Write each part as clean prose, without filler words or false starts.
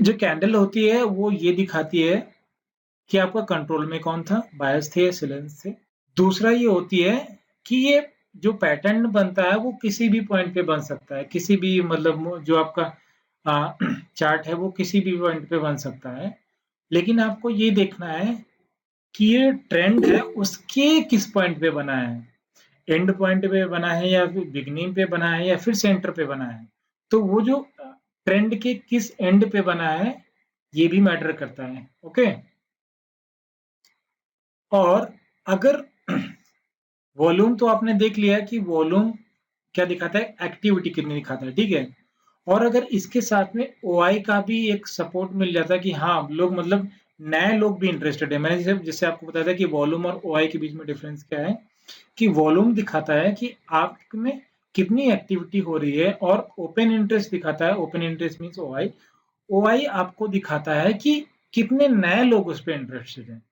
जो कैंडल होती है वो ये दिखाती है कि आपका कंट्रोल में कौन था, बायस थे या साइलेंस थे। दूसरा ये होती है कि ये जो पैटर्न बनता है वो किसी भी पॉइंट पे बन सकता है, किसी भी मतलब जो आपका चार्ट है वो किसी भी पॉइंट पे बन सकता है। लेकिन आपको ये देखना है कि ये ट्रेंड है उसके किस पॉइंट पे बना है, एंड पॉइंट पे बना है या फिर बिगनिंग पे बना है या फिर सेंटर पे बना है। तो वो जो ट्रेंड के किस एंड पे बना है ये भी मैटर करता है। ओके, और अगर वॉल्यूम तो आपने देख लिया कि वॉल्यूम क्या दिखाता है, एक्टिविटी कितनी दिखाता है, ठीक है। और अगर इसके साथ में ओआई का भी एक सपोर्ट मिल जाता है कि हाँ लोग मतलब नए लोग भी इंटरेस्टेड है। मैंने जैसे आपको बताया था कि वॉल्यूम और ओआई के बीच में डिफरेंस क्या है, कि वॉल्यूम दिखाता है कि आप में कितनी एक्टिविटी हो रही है, और ओपन इंटरेस्ट दिखाता है, open interest means OI, OI आपको दिखाता है कि कितने नए लोग उस पर इंटरेस्टेड हैं।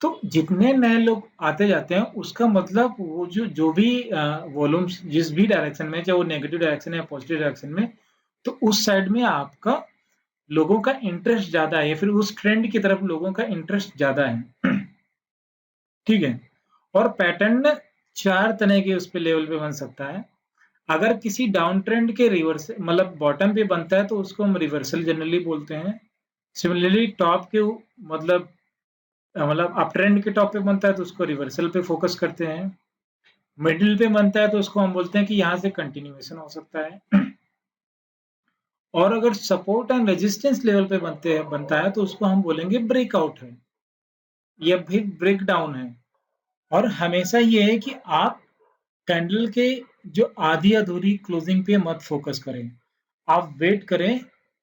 तो जितने नए लोग आते जाते हैं उसका मतलब वो जो भी वॉल्यूम्स जिस भी डायरेक्शन में, चाहे वो नेगेटिव डायरेक्शन है या पॉजिटिव डायरेक्शन में, तो उस साइड में आपका लोगों का इंटरेस्ट ज्यादा है, या फिर उस ट्रेंड की तरफ लोगों का इंटरेस्ट ज्यादा है। ठीक है। और पैटर्न 4 तरह के उस पे लेवल पे बन सकता है। अगर किसी डाउन ट्रेंड के रिवर्स मतलब बॉटम पे बनता है तो उसको हम रिवर्सल जनरली बोलते हैं। सिमिलरली टॉप के मतलब अप ट्रेंड के टॉप पे बनता है तो उसको रिवर्सल पे फोकस करते हैं। मिडिल पे बनता है तो उसको हम बोलते हैं कि यहाँ से कंटिन्यूएशन हो सकता है। और अगर सपोर्ट एंड रेजिस्टेंस लेवल पे बनता है तो उसको हम बोलेंगे ब्रेकआउट है या फिर ब्रेक डाउन है। और हमेशा ये है कि आप कैंडल के जो आधी अधूरी क्लोजिंग पे मत फोकस करें, आप वेट करें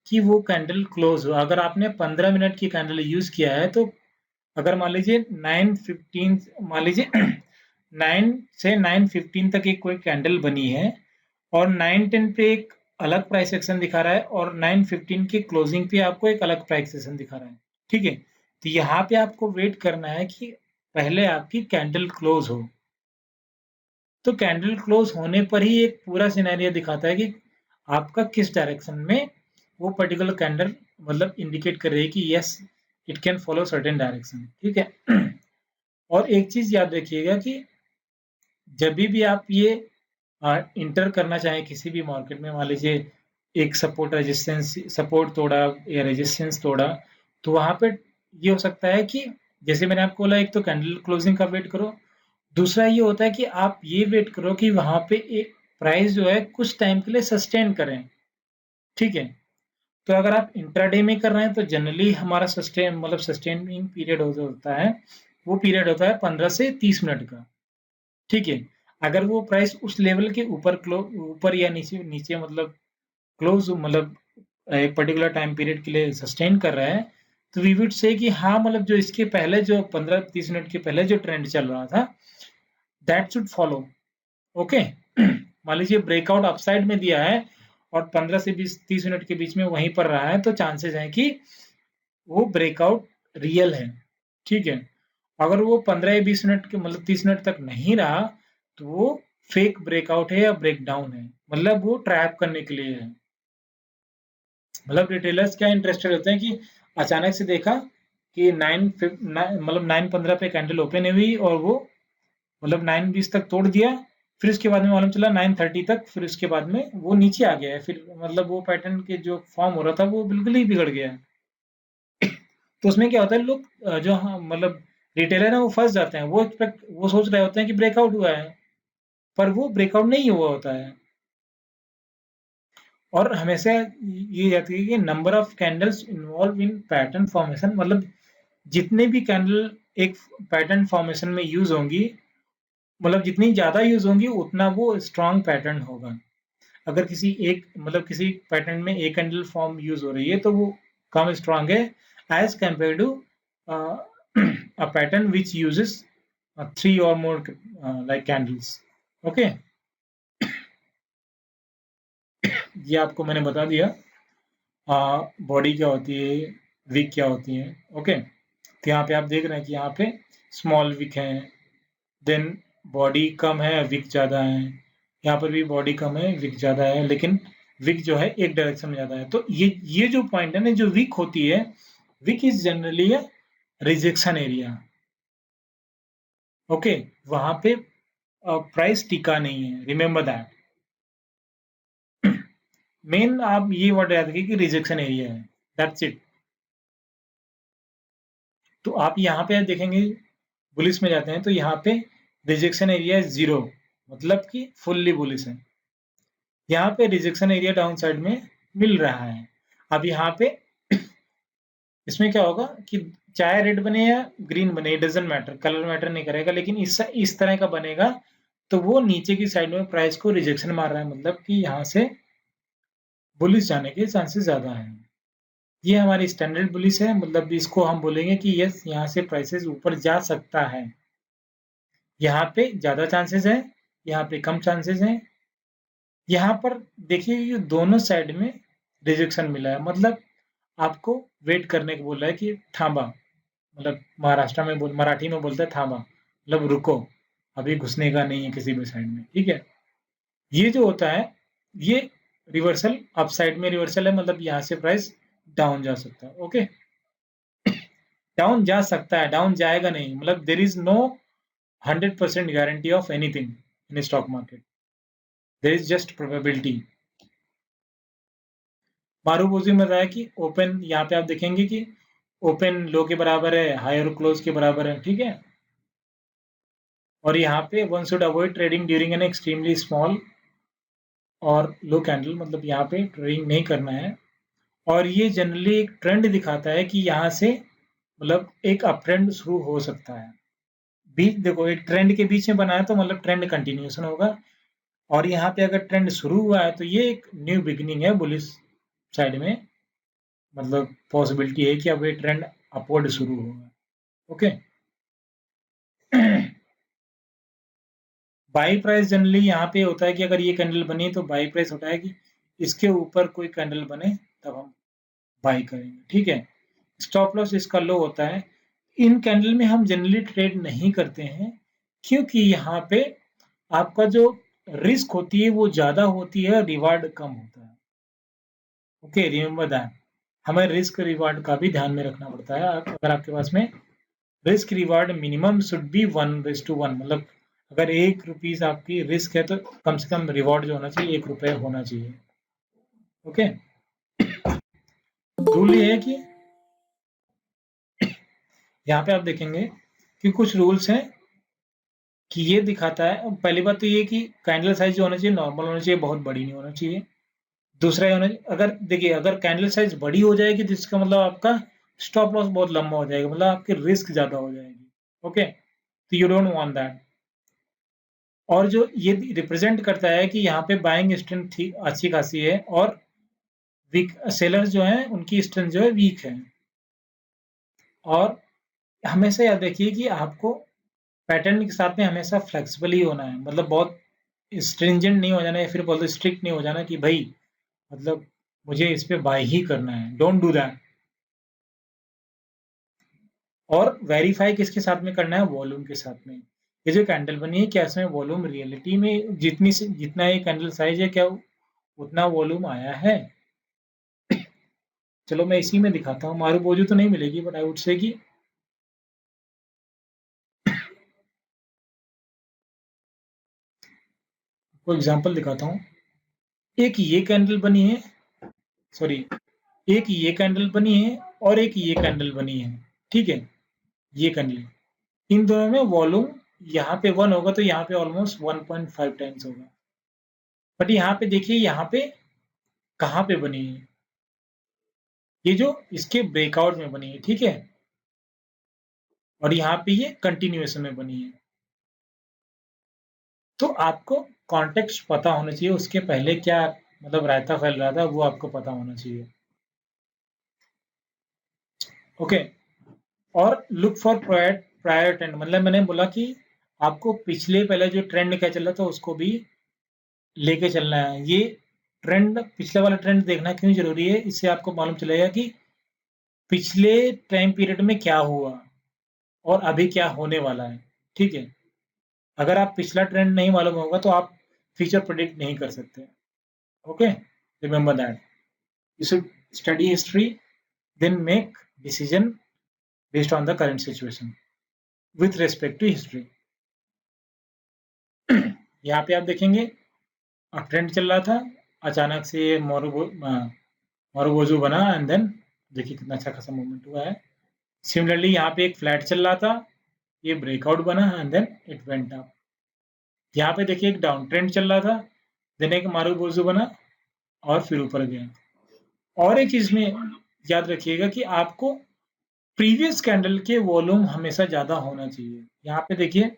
कि वो कैंडल क्लोज हो। अगर आपने 15 मिनट की कैंडल यूज किया है तो अगर मान लीजिए 9:15 मान लीजिए 9 से 9:15 तक एक कोई कैंडल बनी है और 9:10 पे एक अलग प्राइस एक्शन दिखा रहा है और 9:15 की क्लोजिंग पे आपको एक अलग प्राइस एक्शन दिखा रहा है, ठीक है। तो यहाँ पे आपको वेट करना है कि पहले आपकी कैंडल क्लोज हो। तो कैंडल क्लोज होने पर ही एक पूरा सिनेरियो दिखाता है कि आपका किस डायरेक्शन में वो पर्टिकुलर कैंडल मतलब इंडिकेट कर रही है कि yes it can follow certain direction, ठीक है। और एक चीज याद रखिएगा कि जब भी आप ये इंटर करना चाहें किसी भी मार्केट में, मान लीजिए एक सपोर्ट तोड़ा या रेजिस्टेंस तोड़ा, तो वहां पे ये हो सकता है कि जैसे मैंने आपको बोला, एक तो कैंडल क्लोजिंग का वेट करो, दूसरा ये होता है कि आप ये वेट करो कि वहां पे एक प्राइस जो है कुछ टाइम के लिए सस्टेन करें, ठीक है। तो अगर आप इंट्राडे में कर रहे हैं तो जनरली हमारा सस्टेनिंग पीरियड होता है, वो पीरियड होता है 15 से 30 मिनट का, ठीक है। अगर वो प्राइस उस लेवल के ऊपर या नीचे नीचे मतलब क्लोज मतलब एक पर्टिकुलर टाइम पीरियड के लिए सस्टेन कर रहा है, तो वी वुड से कि हाँ मतलब जो इसके पहले जो 15-30 मिनट के पहले जो ट्रेंड चल रहा था दैट शुड फॉलो। ओके। मान लीजिए ब्रेकआउट अपसाइड में दिया है और 15 से 20-30 मिनट के बीच में वहीं पर रहा है, तो चांसेस हैं कि वो ब्रेकआउट रियल है, ठीक है। अगर वो 15 या 20 मिनट के मतलब 30 मिनट तक नहीं रहा तो वो फेक ब्रेकआउट है या ब्रेक डाउन है, मतलब वो ट्रैप करने के लिए है। मतलब रिटेलर्स क्या इंटरेस्टेड होते हैं कि अचानक से देखा कि 9:15 पे कैंडल ओपन हुई और वो मतलब 9:20 तक तोड़ दिया, फिर उसके बाद में मालूम चला 9:30 तक, फिर उसके बाद में वो नीचे आ गया है, फिर मतलब वो पैटर्न के जो फॉर्म हो रहा था वो बिल्कुल ही बिगड़ गया है। तो उसमें क्या होता है, लोग जो हाँ मतलब रिटेलर है वो फंस जाते हैं, वो सोच रहे होते हैं कि ब्रेकआउट हुआ है, पर वो ब्रेकआउट नहीं हुआ होता है। और हमेशा ये रहती है कि number of candles involve in pattern formation, मतलब जितने भी कैंडल एक पैटर्न फॉर्मेशन में यूज होंगी, मतलब जितनी ज्यादा यूज होंगी उतना वो स्ट्रॉन्ग पैटर्न होगा। अगर किसी पैटर्न में एक कैंडल फॉर्म यूज हो रही है तो वो कम स्ट्रॉन्ग है as compare to a pattern which uses 3 और मोर लाइक कैंडल्स। ओके, ये आपको मैंने बता दिया बॉडी क्या होती है, विक क्या होती है। ओके, तो यहाँ पे आप देख रहे हैं कि यहाँ पे स्मॉल विक है, देन बॉडी कम है विक ज़्यादा है, यहाँ पर भी बॉडी कम है विक ज़्यादा है, लेकिन विक जो है एक डायरेक्शन में जाता है। तो ये जो पॉइंट है ना, जो विक होती है, weak is generally a rejection area. Okay, वहां पे प्राइस टिका नहीं है, रिमेंबर दैट। मेन आप ये वर्ड याद रखिए कि रिजेक्शन एरिया है, दैट्स इट। तो आप यहाँ पे देखेंगे, बुलिश में जाते हैं तो यहाँ पे रिजेक्शन एरिया है 0, मतलब कि फुल्ली बुलिश है। यहाँ पे रिजेक्शन एरिया डाउन साइड में मिल रहा है। अब यहाँ पे इसमें क्या होगा कि चाहे रेड बने या ग्रीन बने, डजेंट मैटर, कलर मैटर नहीं करेगा, लेकिन इस तरह का बनेगा तो वो नीचे की साइड में प्राइस को रिजेक्शन मार रहा है, मतलब कि यहाँ से बुलिश जाने के चांसेस ज्यादा है। ये हमारी स्टैंडर्ड बुलिश है, मतलब इसको हम बोलेंगे कि यस, यहाँ से प्राइसेस ऊपर जा सकता है। यहाँ पे ज्यादा चांसेस है, यहाँ पे कम चांसेस है। यहाँ पर देखिए ये दोनों साइड में रिजेक्शन मिला है, मतलब आपको वेट करने को बोल रहा है कि थांबा, मतलब महाराष्ट्र में मराठी में बोलते हैं थांबा, मतलब रुको, अभी घुसने का नहीं है किसी भी साइड में, ठीक है। ये जो होता है ये रिवर्सल, अप साइड में रिवर्सल है, मतलब यहाँ से प्राइस डाउन जा सकता है। ओके, डाउन जा सकता है, डाउन जाएगा नहीं, मतलब there is no 100% guarantee of anything in stock market, there is just probability. Marubozu में बताया कि ओपन, यहाँ पे आप देखेंगे कि ओपन लो के बराबर है, हायर क्लोज के बराबर है, ठीक है। और यहाँ पे one should avoid trading during an extremely small और लो कैंडल, मतलब यहाँ पे ट्रेडिंग नहीं करना है। और ये जनरली एक ट्रेंड दिखाता है कि यहाँ से मतलब एक अप ट्रेंड शुरू हो सकता है। बीच देखो, एक ट्रेंड के बीच में बना है तो मतलब ट्रेंड कंटिन्यूएशन होगा, और यहाँ पे अगर ट्रेंड शुरू हुआ है तो ये एक न्यू बिगिनिंग है बुलिश साइड में, मतलब पॉसिबिलिटी है कि अब ये ट्रेंड अपवर्ड शुरू होगा। ओके, बाई प्राइस जनरली यहाँ पे होता है कि अगर ये कैंडल बनी तो बाई प्राइस होता है कि इसके ऊपर कोई कैंडल बने तब हम बाई करेंगे, ठीक है। स्टॉप लॉस इसका लो होता है। इन कैंडल में हम जनरली ट्रेड नहीं करते हैं, क्योंकि यहाँ पे आपका जो रिस्क होती है वो ज्यादा होती है, रिवार्ड कम होता है। ओके, रिमेंबर दैट, हमें रिस्क रिवार्ड का भी ध्यान में रखना पड़ता है। अगर आपके पास में risk reward minimum should be 1:1, मतलब अगर ₹1 आपकी रिस्क है तो कम से कम रिवॉर्ड जो होना चाहिए ₹1 होना चाहिए। ओके, रूल ये है कि यहाँ पे आप देखेंगे कि कुछ रूल्स हैं कि ये दिखाता है, पहली बात तो ये कि कैंडल साइज जो होना चाहिए नॉर्मल होना चाहिए, बहुत बड़ी नहीं होना चाहिए। दूसरा ये होना चाहिए, अगर देखिए अगर कैंडल साइज बड़ी हो जाएगी तो इसका मतलब आपका स्टॉप लॉस बहुत लंबा हो जाएगा, मतलब आपकी रिस्क ज्यादा हो जाएगी। ओके, तो यू डोंट वांट दैट। और जो ये रिप्रेजेंट करता है कि यहाँ पे बाइंग स्ट्रेंथ ठीक अच्छी खासी है, और वीक सेलर्स जो हैं उनकी स्ट्रेंथ जो है वीक है। और हमेशा याद रखिए कि आपको पैटर्न के साथ में हमेशा फ्लेक्सिबल ही होना है, मतलब बहुत स्ट्रिंजेंट नहीं हो जाना है, फिर बहुत स्ट्रिक्ट नहीं हो जाना कि भाई मतलब मुझे इस पे बाय ही करना है, डोंट डू दैट। और वेरीफाई किसके साथ में करना है, वॉल्यूम के साथ में। ये जो कैंडल बनी है क्या इसमें वॉल्यूम रियलिटी में जितना ये कैंडल साइज है क्या उतना वॉल्यूम आया है। चलो मैं इसी में दिखाता हूँ, मारूबोजू तो नहीं मिलेगी, बट आई वुड से कि कोई एग्जांपल दिखाता हूँ। एक ये कैंडल बनी है, सॉरी, एक ये कैंडल बनी है और एक ये कैंडल बनी है, ठीक है। ये कैंडल, इन दोनों में वॉल्यूम यहाँ पे 1 होगा तो यहाँ पे ऑलमोस्ट 1.5 टाइम्स होगा। बट यहाँ पे देखिए यहाँ पे कहाँ पे बनी है, ये जो इसके ब्रेकआउट में बनी है, ठीक है। और यहाँ पे ये कंटिन्यूएशन में बनी है। तो आपको कॉन्टेक्स्ट पता होना चाहिए, उसके पहले क्या मतलब रायता फैल रहा था वो आपको पता होना चाहिए। ओके, और लुक फॉर प्रायर ट्रेंड, मतलब मैंने बोला कि आपको पिछले पहले जो ट्रेंड क्या चल रहा था उसको भी लेके चलना है। ये ट्रेंड, पिछले वाला ट्रेंड देखना क्यों जरूरी है, इससे आपको मालूम चलेगा कि पिछले टाइम पीरियड में क्या हुआ और अभी क्या होने वाला है, ठीक है। अगर आप पिछला ट्रेंड नहीं मालूम होगा तो आप फ्यूचर प्रेडिक्ट नहीं कर सकते। Okay, Remember that. You should study history, then make decision based on the current situation with respect to history. यहाँ पे आप देखेंगे अब ट्रेंड चल रहा था, अचानक से मोरोबोजू बना एंड देन देखिए कितना अच्छा खासा मूवमेंट हुआ है. सिमिलरली यहाँ पे एक फ्लैट चल रहा था, ये ब्रेकआउट बना and then it went up. यहाँ पे देखिए एक डाउन ट्रेंड चल रहा था, देन एक मारुबोजू बना और फिर ऊपर गया. और एक चीज में याद रखिएगा कि आपको प्रीवियस कैंडल के वॉल्यूम हमेशा ज्यादा होना चाहिए. यहाँ पे देखिए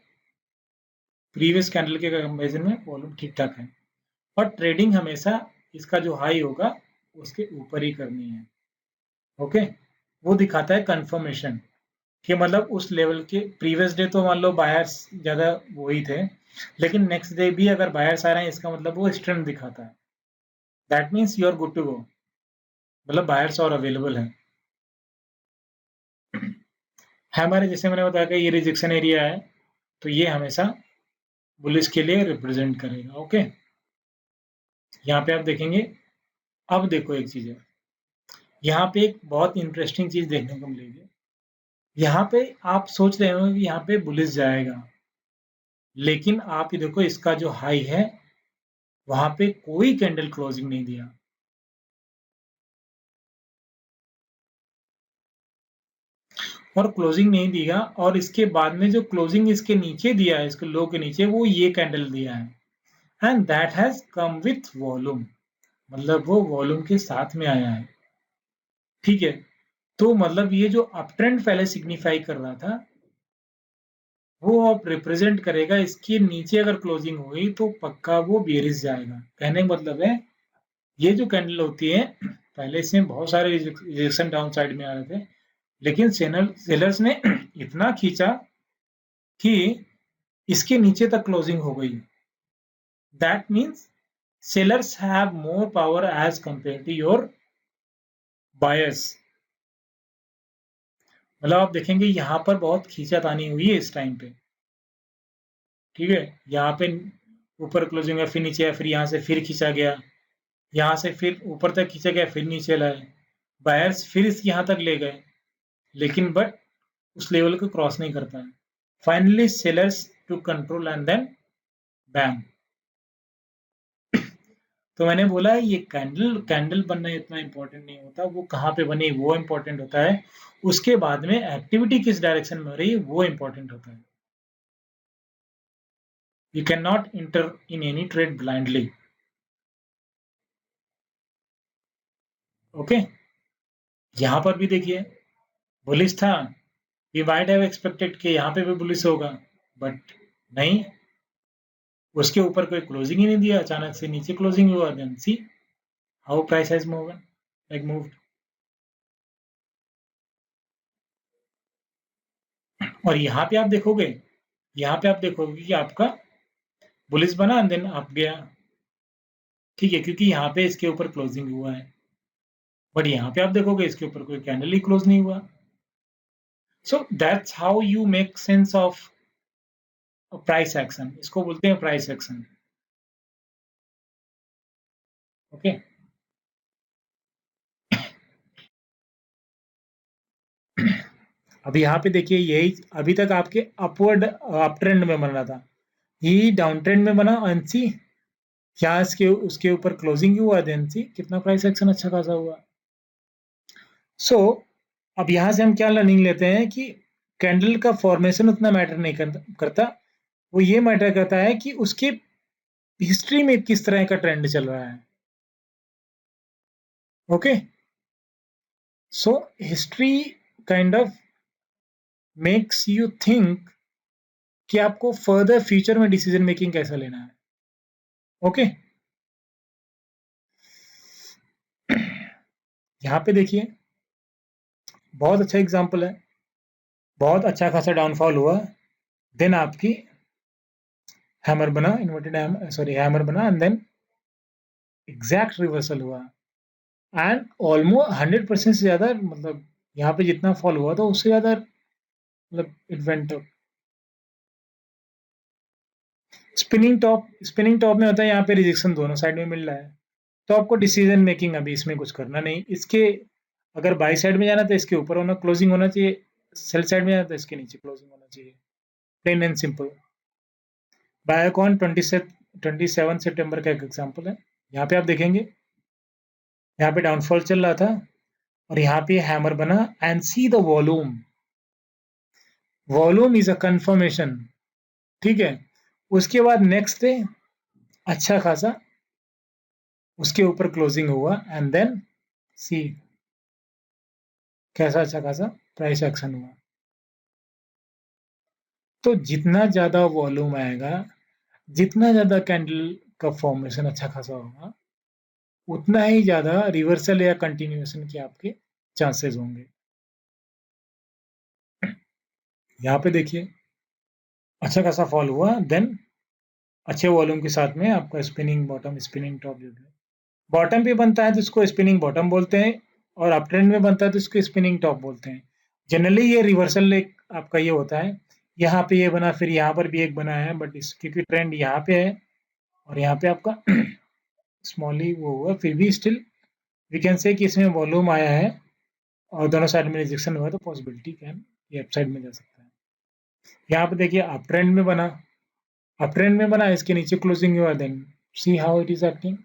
प्रीवियस कैंडल के कंपेरिजन में वॉल्यूम ठीक ठाक है, और ट्रेडिंग हमेशा इसका जो हाई होगा उसके ऊपर ही करनी है. ओके, वो दिखाता है कंफर्मेशन कि मतलब उस लेवल के प्रीवियस डे तो मान लो बायर्स ज्यादा वही थे, लेकिन नेक्स्ट डे भी अगर बायर्स आ रहे हैं इसका मतलब वो स्ट्रेंथ दिखाता है. That means you are good to go, मतलब बायर्स और अवेलेबल है. हमारे जैसे मैंने बताया कि ये रिजेक्शन एरिया है, तो ये हमेशा बुलिश के लिए रिप्रेजेंट करेगा. ओके, यहाँ पे आप देखेंगे. अब देखो एक चीज है, यहाँ पे एक बहुत इंटरेस्टिंग चीज देखने को मिलेगी. यहाँ पे आप सोच रहे हो कि यहाँ पे बुलिश जाएगा, लेकिन आप ये देखो इसका जो हाई है वहां पे कोई कैंडल क्लोजिंग नहीं दिया. और क्लोजिंग नहीं दिया, और इसके बाद में जो क्लोजिंग इसके नीचे दिया है, इसके लो के नीचे, वो ये कैंडल दिया है, and that has come with volume, मतलब वो वॉल्यूम के साथ में आया है. ठीक है, तो मतलब ये जो अप ट्रेंड पहले सिग्निफाई कर रहा था वो अब रिप्रेजेंट करेगा इसके नीचे अगर क्लोजिंग हुई तो पक्का वो बेरिश जाएगा. कहने का मतलब है ये जो कैंडल होती है पहले इसमें बहुत सारे रिजेक्शन डाउन साइड में आ रहे थे, लेकिन सेलर्स ने इतना खींचा कि इसके नीचे तक क्लोजिंग हो गई. That means sellers have more power as compare to your buyers. मतलब आप देखेंगे यहाँ पर बहुत खींचातानी हुई है इस टाइम पे. ठीक है, यहाँ पे ऊपर क्लोजिंग है, फिर नीचे है, फिर यहाँ से फिर खींचा गया, यहाँ से फिर ऊपर तक खींचा गया, फिर नीचे लाए, बायर्स फिर इस यहाँ तक ले गए, लेकिन बट उस लेवल को क्रॉस नहीं कर पाए. Finally sellers to control and then bang. तो मैंने बोला ये कैंडल बनना इतना इंपॉर्टेंट नहीं होता, वो कहाँ पे बनी वो इंपॉर्टेंट होता है. उसके बाद में एक्टिविटी किस डायरेक्शन में हो रही है वो इंपॉर्टेंट होता है. You can not inter in any trade blindly. Okay, यहाँ पर भी देखिए बुलिश था, वी माइट हैव एक्सपेक्टेड कि यहाँ पे भी बुलिश होगा, बट नहीं, उसके ऊपर कोई क्लोजिंग ही नहीं दिया, अचानक से नीचे क्लोजिंग हुआ. Then see how price has moved. और यहाँ पे आप देखोगे कि आपका बुलिश बना एंड देन अप गया. ठीक है, क्योंकि यहाँ पे इसके ऊपर क्लोजिंग हुआ है, बट यहाँ पे आप देखोगे इसके ऊपर कोई कैंडल ही क्लोज नहीं हुआ. So that's how you make sense of price action. इसको बोलते हैं प्राइस एक्शन. ओके, अब यहाँ पे देखिए यही अभी तक आपके अपवर्ड अप ट्रेंड में बन रहा था, ये डाउन ट्रेंड में बना, एंड सी क्या इसके उसके ऊपर क्लोजिंग हुआ, देन सी कितना प्राइस एक्शन अच्छा खासा हुआ. सो अब यहाँ से हम क्या लर्निंग लेते हैं कि कैंडल का फॉर्मेशन उतना मैटर नहीं करता, वो ये मैटर करता है कि उसके हिस्ट्री में किस तरह का ट्रेंड चल रहा है. Okay, so history kind of makes you think कि आपको फर्दर फ्यूचर में डिसीजन मेकिंग कैसा लेना है. ओके, यहाँ पे देखिए बहुत अच्छा एग्जांपल है, बहुत अच्छा खासा डाउनफॉल हुआ, देन आपकी हैमर बना, इन्वर्टेड हैमर बना, एंड देन एग्जैक्ट रिवर्सल हुआ, एंड ऑलमोस्ट 100% से ज्यादा, मतलब यहाँ पे जितना फॉल हुआ था उससे ज्यादा, मतलब it went up. Spinning top में होता है यहाँ पे रिजेक्शन दोनों साइड में मिल रहा है, तो आपको डिसीजन मेकिंग अभी इसमें कुछ करना नहीं। इसके अगर बाई साइड में जाना तो इसके ऊपर होना, क्लोजिंग होना चाहिए। सेल साइड में जाना तो इसके नीचे क्लोजिंग होना चाहिए। Plain and simple. बायोकॉन 27 सितंबर का एक एग्जांपल है। यहाँ पे आप देखेंगे, यहाँ पे डाउनफॉल चल रहा था और यहाँ पे हैमर बना and see the volume. Volume is a confirmation, ठीक है। उसके बाद नेक्स्ट डे अच्छा खासा उसके ऊपर क्लोजिंग हुआ एंड देन सी कैसा अच्छा खासा प्राइस एक्शन हुआ। तो जितना ज्यादा वॉल्यूम आएगा, जितना ज्यादा कैंडल का फॉर्मेशन अच्छा खासा होगा, उतना ही ज्यादा रिवर्सल या कंटिन्यूएशन के आपके चांसेस होंगे। यहाँ पे देखिए अच्छा खासा फॉल हुआ, देन अच्छे वॉल्यूम के साथ में आपका स्पिनिंग बॉटम, स्पिनिंग टॉप जो है बॉटम पे बनता है तो इसको स्पिनिंग बॉटम बोलते हैं, और अप ट्रेंड में बनता है तो इसको स्पिनिंग टॉप बोलते हैं। जनरली ये रिवर्सल एक आपका ये होता है, यहाँ पे ये बना, फिर यहाँ पर भी एक बना है, बट इस क्योंकि ट्रेंड यहाँ पे है और यहाँ पे आपका स्मॉली वो हुआ, फिर भी स्टिल वी कैन से कि इसमें वॉल्यूम आया है और दोनों साइड में रिजेक्शन हुआ, तो पॉसिबिलिटी कैन ये अप साइड में जा सकता है। यहाँ पे देखिए अप ट्रेंड में बना, अप ट्रेंड में बना, इसके नीचे क्लोजिंग हुआ, then see how it is acting.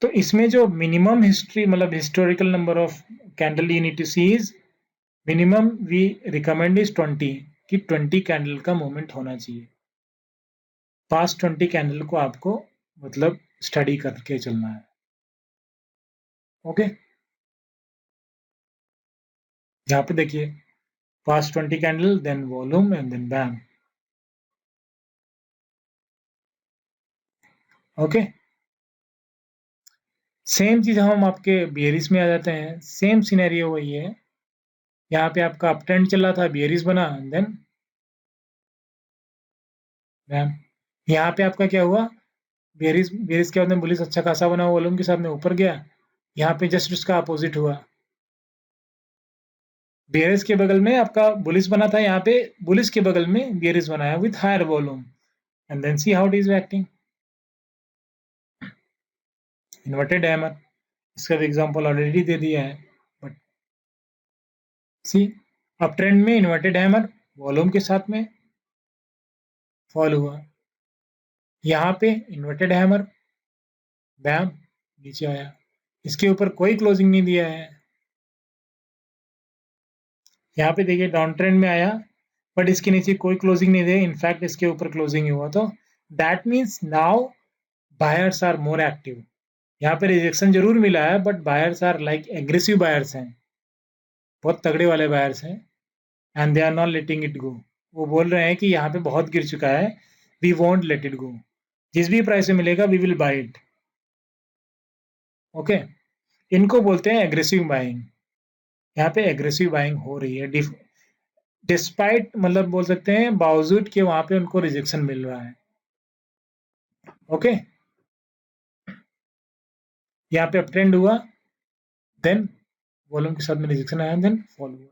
तो इसमें जो मिनिमम हिस्ट्री मतलब historical number of candle you need to see is minimum we recommend is 20, कि 20 कैंडल का मूवमेंट होना चाहिए। पास्ट 20 कैंडल को आपको मतलब स्टडी करके चलना है। ओके, यहाँ पे देखिए past 20 candle, then volume and then bam. Okay, same चीज हम आपके बियरिस में आ जाते हैं, सेम सिनेरियो वही है। यहाँ पे आपका अप ट्रेंड चल रहा था, बियरिस बना, देन बैम। यहाँ पे आपका क्या हुआ, बेरिस बेरिस के बाद में बुलिस अच्छा खासा बना, वॉल्यूम के साथ में ऊपर गया। यहाँ पे जस्ट उसका अपोजिट हुआ, बेरिस के बगल में आपका बुलिस बना था, यहाँ पे बुलिस के बगल में बेरिस बनाया with higher volume and then see how it is acting. Inverted hammer, इसका भी एग्जांपल ऑलरेडी दे दिया है, बट सी अप ट्रेंड में इन्वर्टेड हैमर वॉल्यूम के साथ में फॉल हुआ, यहाँ पे इन्वर्टेड हैमर बैम नीचे आया, इसके ऊपर कोई क्लोजिंग नहीं दिया है। यहाँ पे देखिए डाउन ट्रेंड में आया बट इसके नीचे कोई क्लोजिंग नहीं दे, इनफैक्ट इसके ऊपर क्लोजिंग हुआ, तो that means now buyers are more active. यहाँ पे रिजेक्शन जरूर मिला है but buyers are like aggressive buyers हैं, बहुत तगड़े वाले बायर्स हैं, and they are not letting it go. वो बोल रहे हैं कि यहाँ पे बहुत गिर चुका है, we won't let it go, जिस भी प्राइस में मिलेगा we will buy it. Okay, इनको बोलते हैं एग्रेसिव बाइंग। यहाँ पे एग्रेसिव बाइंग हो रही है डिस्पाइट मतलब बोल सकते हैं बावजूद कि वहां पे उनको रिजेक्शन मिल रहा है। ओके, यहाँ पे अप ट्रेंड हुआ, देन वॉल्यूम के साथ में रिजेक्शन आया, देन फॉल हुआ,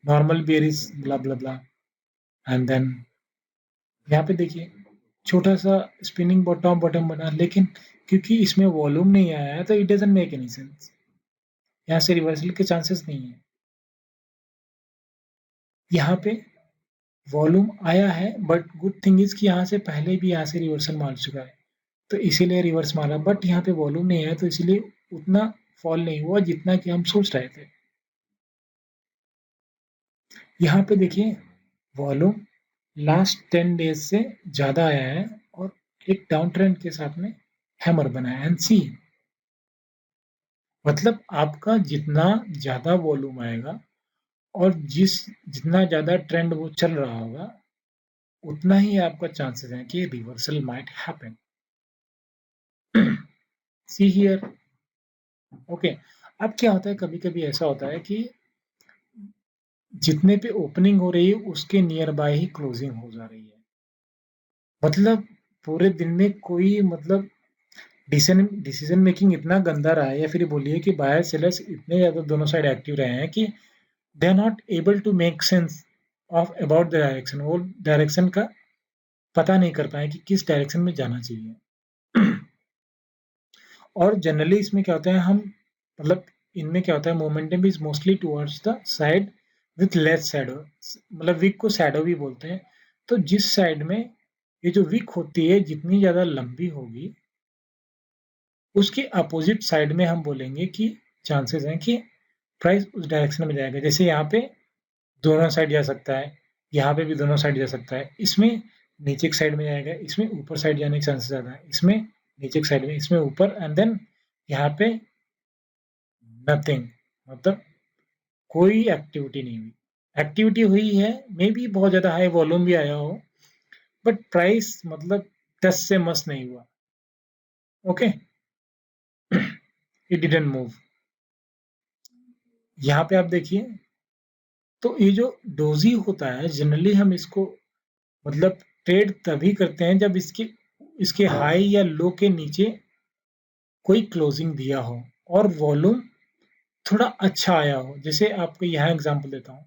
normal bearish blah blah blah, and then यहाँ पे देखिए छोटा सा स्पिनिंग बॉटम बॉटम बना, लेकिन क्योंकि इसमें वॉल्यूम नहीं आया है तो it doesn't make any sense, यहाँ से रिवर्सल के चांसेस नहीं है। यहाँ पे वॉल्यूम आया है बट गुड थिंग इज कि यहाँ से पहले भी यहाँ से रिवर्सल मार चुका है, तो इसीलिए रिवर्स मारा, बट यहाँ पे वॉल्यूम नहीं है तो इसीलिए उतना फॉल नहीं हुआ जितना कि हम सोच रहे थे। यहाँ पे देखिए वॉल्यूम लास्ट 10 डेज से ज्यादा आया है और एक डाउन ट्रेंड के साथ में हैमर बना है, एंड सी मतलब आपका जितना ज्यादा वॉल्यूम आएगा और जितना ज्यादा ट्रेंड वो चल रहा होगा, उतना ही आपका चांसेस है कि reversal might happen. See here. Okay, अब क्या होता है, कभी कभी ऐसा होता है कि जितने पे ओपनिंग हो रही है उसके नियर बाय ही क्लोजिंग हो जा रही है, मतलब पूरे दिन में कोई मतलब डिसीजन मेकिंग इतना गंदा रहा है, या फिर बोलिए कि बायर सेलर्स इतने ज्यादा दोनों साइड एक्टिव रहे हैं कि they are not able to make sense of about the direction, वो डायरेक्शन का पता नहीं कर पाए कि किस डायरेक्शन में जाना चाहिए। और जनरली इसमें क्या होता है, हम मतलब इनमें क्या होता है, momentum is mostly towards the side with less shadow, मतलब विक को शैडो भी बोलते हैं। तो जिस साइड में ये जो विक होती है जितनी ज्यादा लंबी होगी, उसके अपोजिट साइड में हम बोलेंगे कि चांसेस हैं कि प्राइस उस डायरेक्शन में जाएगा। जैसे यहाँ पे दोनों साइड जा सकता है, यहाँ पे भी दोनों साइड जा सकता है, इसमें नीचे की साइड में जाएगा, इसमें ऊपर साइड जाने के चांसेस ज़्यादा है, इसमें नीचे की साइड में, इसमें ऊपर, एंड देन यहाँ पे नथिंग, मतलब कोई एक्टिविटी नहीं हुई। एक्टिविटी हुई है, मे बी बहुत ज़्यादा हाई वॉल्यूम भी आया हो, बट प्राइस मतलब 10 से मस नहीं हुआ। Okay, it didn't move. यहाँ पे आप देखिए, तो ये जो डोजी होता है, जनरली हम इसको मतलब ट्रेड तभी करते हैं जब इसके इसके हाई या लो के नीचे कोई क्लोजिंग दिया हो और वॉल्यूम थोड़ा अच्छा आया हो। जैसे आपको यहाँ एग्जांपल देता हूँ,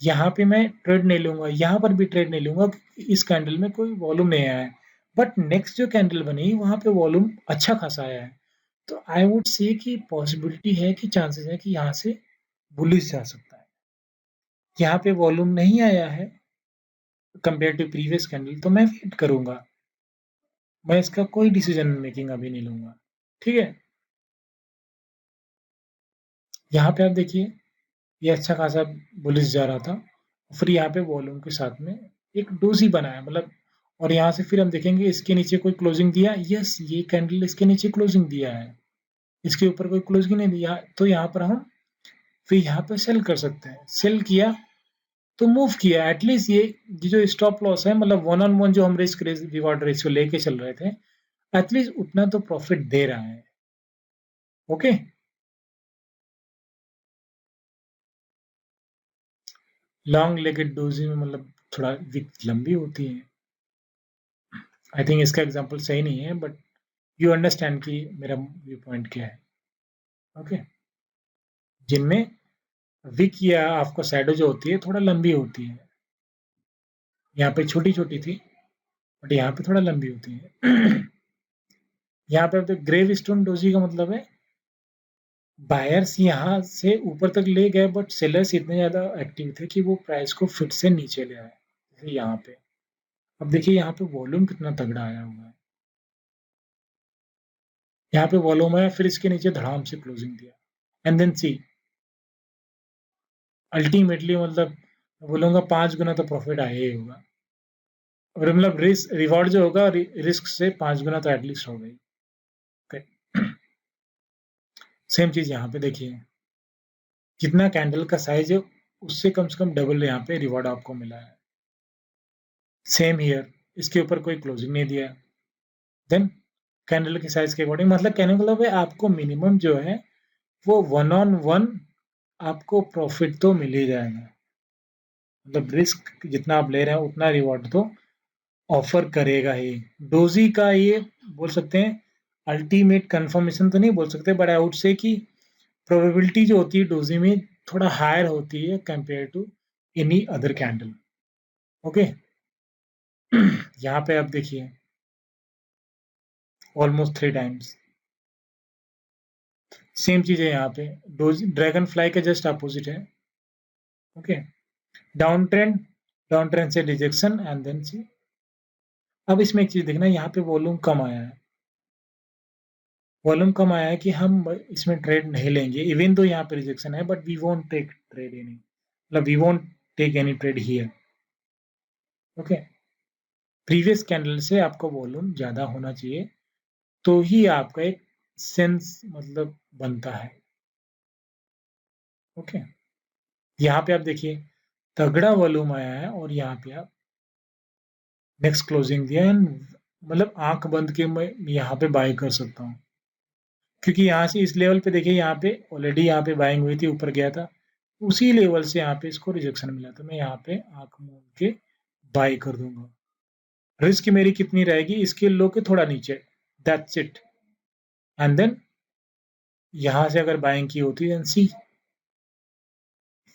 यहाँ पे मैं ट्रेड नहीं लूंगा, यहाँ पर भी ट्रेड नहीं लूंगा, इस कैंडल में कोई वॉल्यूम नहीं आया है, बट नेक्स्ट जो कैंडल बनी वहां पे वॉल्यूम अच्छा खासा आया है। तो आई वुड से कि पॉसिबिलिटी है कि चांसेस है कि यहाँ से बुलिश जा सकता है। यहाँ पे वॉल्यूम नहीं आया है कंपेयर टू प्रीवियस कैंडल, तो मैं वेट करूंगा, मैं इसका कोई डिसीजन मेकिंग अभी नहीं लूंगा। ठीक है, यहाँ पे आप देखिए, ये अच्छा खासा बुलिश जा रहा था, फिर यहाँ पे वॉल्यूम के साथ में एक डोजी बनाया, मतलब, और यहाँ से फिर हम देखेंगे इसके नीचे कोई क्लोजिंग दिया, यस ये कैंडल इसके नीचे क्लोजिंग दिया है, इसके ऊपर कोई क्लोजिंग नहीं दिया, तो यहाँ पर हम फिर यहाँ पे सेल कर सकते हैं। सेल किया तो मूव किया, एटलीस्ट ये जो स्टॉप लॉस है, मतलब वन ऑन वन जो हम रिस्क रिवॉर्ड रेशियो लेके चल रहे थे, एटलीस्ट उतना तो प्रॉफिट दे रहा है। ओके, लॉन्ग लेगेड डोजी में मतलब थोड़ा विक लंबी होती है। आई थिंक इसका एग्जांपल सही नहीं है, बट यू अंडरस्टैंड कि मेरा व्यू पॉइंट क्या है। ओके, जिनमें विक या आपका शैडो जो होती है थोड़ा लंबी होती है, यहाँ पे छोटी छोटी थी बट यहाँ पे थोड़ा लंबी होती है। यहाँ पे तो ग्रेव स्टोन डोजी का मतलब है बायर्स यहाँ से ऊपर तक ले गए, बट सेलर्स इतने ज्यादा एक्टिव थे कि वो प्राइस को फिर से नीचे ले आए, जैसे यहाँ पे। अब देखिए यहाँ पे वॉल्यूम कितना तगड़ा आया हुआ है, यहाँ पे वॉल्यूम आया, फिर इसके नीचे धड़ाम से क्लोजिंग दिया, एंड देन सी अल्टीमेटली मतलब बोलूंगा 5 गुना तो प्रॉफिट आया ही होगा, और मतलब रिस्क रिवॉर्ड जो होगा रिस्क से 5 गुना तो एटलीस्ट हो गई। okay. सेम चीज यहाँ पे देखिए, जितना कैंडल का साइज है उससे कम से कम डबल यहाँ पे रिवॉर्ड आपको मिला है। सेम हियर, इसके ऊपर कोई क्लोजिंग नहीं दिया, देन कैंडल के साइज के अकॉर्डिंग, मतलब कहने का मतलब है आपको मिनिमम जो है वो वन ऑन वन आपको प्रॉफिट तो मिल ही जाएगा, मतलब रिस्क जितना आप ले रहे हैं उतना रिवॉर्ड तो ऑफर करेगा ही। डोजी का ये बोल सकते हैं अल्टीमेट कंफर्मेशन तो नहीं बोल सकते, बट आई वुड से कि प्रोबेबिलिटी जो होती है डोजी में थोड़ा हायर होती है compare to any other candle. Okay, यहाँ पे आप देखिए ऑलमोस्ट 3 टाइम्स सेम चीज है यहाँ पे, डोजी ड्रैगन फ्लाई के जस्ट अपोजिट है। ओके, डाउन ट्रेंड से रिजेक्शन, एंड देन सी। अब इसमें एक चीज देखना, यहाँ पे वॉल्यूम कम आया है, वॉल्यूम कम आया है कि हम इसमें ट्रेड नहीं लेंगे, इवन तो यहाँ पे रिजेक्शन है, but we won't take trade any, मतलब we won't take any trade here. Okay, previous candle से आपका वॉल्यूम ज्यादा होना चाहिए, तो ही आपका एक सेंस मतलब बनता है। ओके, यहाँ पे आप देखिए तगड़ा वॉल्यूम आया है, और यहाँ पे आप नेक्स्ट क्लोजिंग दिया है, मतलब आंख बंद के मैं यहाँ पे बाय कर सकता हूँ, क्योंकि यहाँ से इस लेवल पे देखिए, यहाँ पे ऑलरेडी यहाँ पे बाइंग हुई थी, ऊपर गया था, उसी लेवल से यहाँ पे इसको रिजेक्शन मिला, तो मैं यहाँ पे आंख मूंद के बाय कर दूंगा। रिस्क मेरी कितनी रहेगी, इसके लो के थोड़ा नीचे, दैट्स इट, एंड देन यहाँ से अगर बाइंग की होती है, see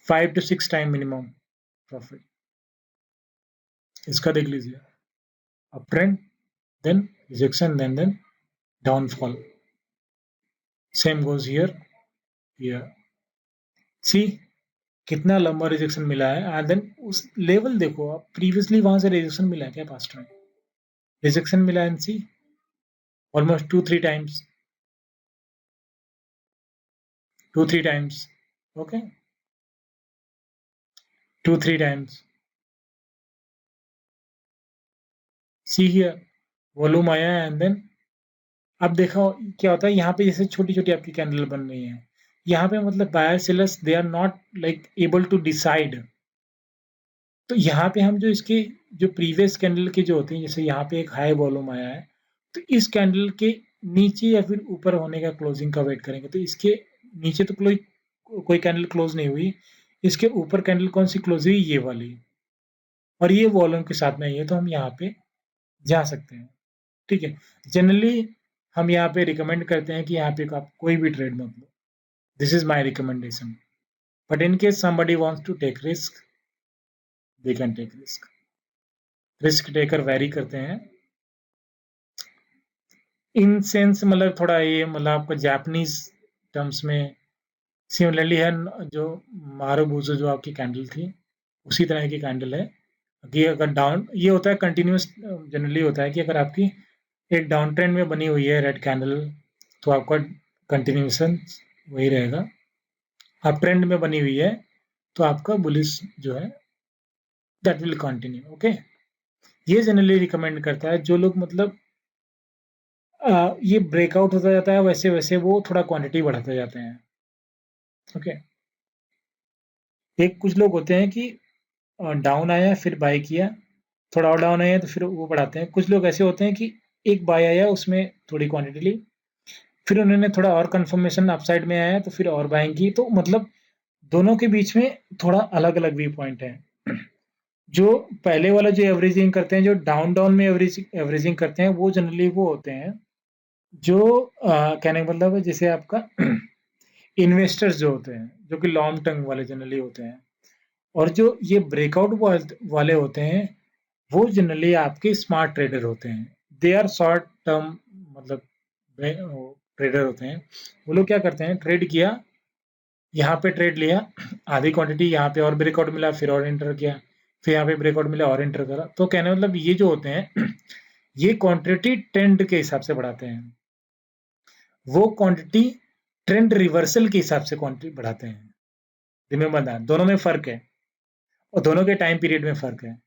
5 to 6 time minimum profit, इसका देख लीजिए, up trend, then rejection, then downfall. Same goes here. See कितना लंबा रिजेक्शन मिला है एंड देन उस लेवल देखो आप, प्रीवियसली वहां से रिजेक्शन मिला है क्या पास्ट में? रिजेक्शन मिला है see almost 2-3 times, 2-3 times, okay, 2-3 times. See here volume आया एंड देन अब देखो क्या होता है यहाँ पे, जैसे छोटी छोटी आपकी कैंडल बन रही है यहाँ पे, मतलब buyer sellers they are not like able to decide. तो यहाँ पे हम जो इसके जो प्रीवियस कैंडल के जो होते हैं, जैसे यहाँ पे एक हाई वॉल्यूम आया है तो इस कैंडल के नीचे या फिर ऊपर होने का क्लोजिंग का वेट करेंगे. तो इसके नीचे तो कोई कैंडल क्लोज नहीं हुई, इसके ऊपर कैंडल कौन सी क्लोज हुई? ये वाली, और ये वॉल्यूम के साथ में है तो हम यहाँ पे जा सकते हैं. ठीक है, जनरली हम यहाँ पे रिकमेंड करते हैं कि यहाँ पे आप कोई भी ट्रेड मत लो. This is my recommendation, but in case somebody wants to take risk they can take risk. Risk taker very करते हैं इन सेंस, मतलब थोड़ा ये मतलब आपका जापानीज टर्म्स में सिमिलरली है. जो मारुबुजो जो आपकी कैंडल थी उसी तरह की कैंडल है कि अगर डाउन ये होता है कंटिन्यूस, जनरली होता है कि अगर आपकी एक डाउन ट्रेंड में बनी हुई है रेड कैंडल तो आपका कंटिन्यूएशन वही रहेगा. अप ट्रेंड में बनी हुई है तो आपका बुलिश जो है दैट विल कंटिन्यू. ओके, ये जनरली रिकमेंड करता है जो लोग मतलब ये ब्रेकआउट होता जाता है वैसे वैसे वो थोड़ा क्वांटिटी बढ़ाते जाते हैं. ओके, एक कुछ लोग होते हैं कि डाउन आया फिर बाय किया, थोड़ा और डाउन आया तो फिर वो बढ़ाते हैं. कुछ लोग ऐसे होते हैं कि एक बाय आया उसमें थोड़ी क्वांटिटी ली, फिर उन्होंने थोड़ा और कंफर्मेशन अपसाइड में आया तो फिर और बाइंग की. तो मतलब दोनों के बीच में थोड़ा अलग अलग व्यू पॉइंट है. जो पहले वाला जो एवरेजिंग करते हैं, जो डाउन डाउन में एवरेजिंग करते हैं, वो जनरली वो होते हैं जो कहने का मतलब है जैसे आपका इन्वेस्टर्स जो होते हैं जो कि लॉन्ग टर्म वाले जनरली होते हैं. और जो ये ब्रेकआउट वाले होते हैं वो जनरली आपके स्मार्ट ट्रेडर होते हैं. दे आर शॉर्ट टर्म मतलब ट्रेडर होते हैं. वो लोग क्या करते हैं, ट्रेड किया, यहाँ पे ट्रेड लिया आधी क्वांटिटी, यहाँ पे और ब्रेकआउट मिला फिर और एंटर किया, फिर यहाँ पे ब्रेकआउट मिला और एंटर करा. तो कहने मतलब ये जो होते हैं ये क्वांटिटी ट्रेंड के हिसाब से बढ़ाते हैं, वो क्वांटिटी ट्रेंड रिवर्सल के हिसाब से क्वांटिटी बढ़ाते हैं. रिमेंबर दैट दोनों में फर्क है और दोनों के टाइम पीरियड में फर्क है.